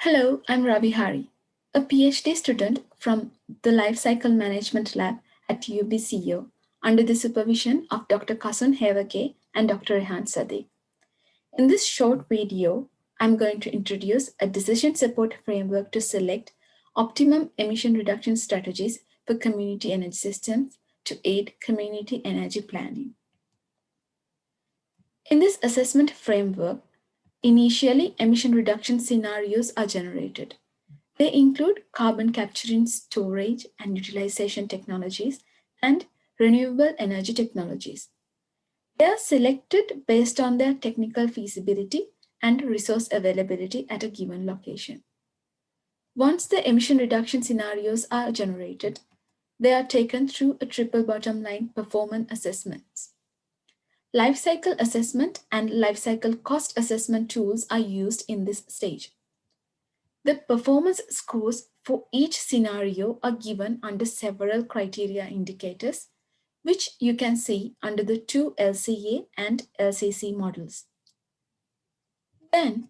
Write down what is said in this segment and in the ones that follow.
Hello, I'm Ravihari, a PhD student from the Life Cycle Management Lab at UBC-O under the supervision of Dr. Kasun Hevake and Dr. Rehan Sadiq. In this short video, I'm going to introduce a decision support framework to select optimum emission reduction strategies for community energy systems to aid community energy planning. In this assessment framework, initially emission reduction scenarios are generated. They include carbon capturing, storage, and utilization technologies and renewable energy technologies. They are selected based on their technical feasibility and resource availability at a given location. Once the emission reduction scenarios are generated, they are taken through a triple bottom line performance assessments. Life cycle assessment and life cycle cost assessment tools are used in this stage. The performance scores for each scenario are given under several criteria indicators, which you can see under the two LCA and LCC models. Then,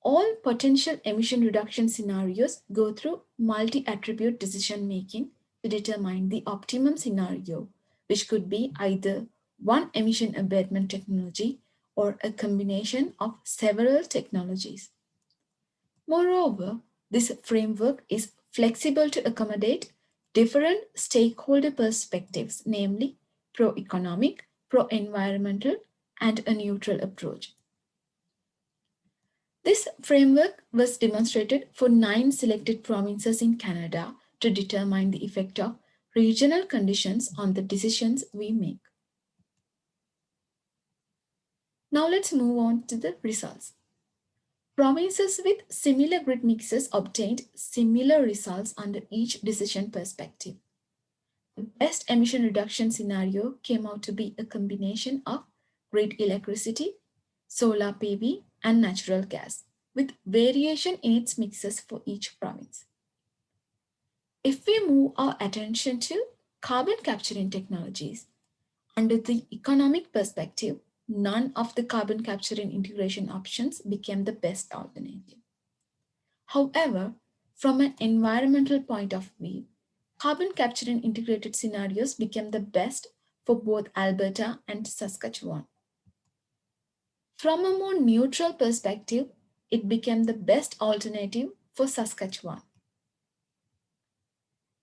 all potential emission reduction scenarios go through multi-attribute decision making to determine the optimum scenario, which could be either one emission abatement technology or a combination of several technologies. Moreover, this framework is flexible to accommodate different stakeholder perspectives, namely pro-economic, pro-environmental, and a neutral approach. This framework was demonstrated for 9 selected provinces in Canada to determine the effect of regional conditions on the decisions we make. Now let's move on to the results. Provinces with similar grid mixes obtained similar results under each decision perspective. The best emission reduction scenario came out to be a combination of grid electricity, solar PV, and natural gas, with variation in its mixes for each province. If we move our attention to carbon capturing technologies, under the economic perspective, none of the carbon capturing integration options became the best alternative. However, from an environmental point of view, carbon capturing integrated scenarios became the best for both Alberta and Saskatchewan. From a more neutral perspective, it became the best alternative for Saskatchewan.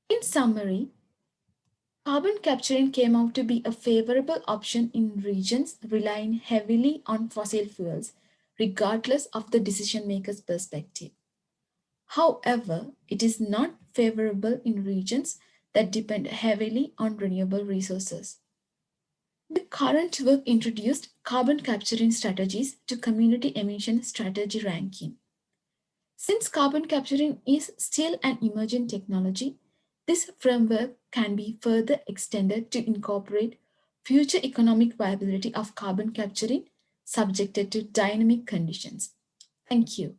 In summary, carbon capturing came out to be a favorable option in regions relying heavily on fossil fuels, regardless of the decision maker's perspective. However, it is not favorable in regions that depend heavily on renewable resources. The current work introduced carbon capturing strategies to community emission strategy ranking. Since carbon capturing is still an emerging technology, this framework can be further extended to incorporate future economic viability of carbon capturing subjected to dynamic conditions. Thank you.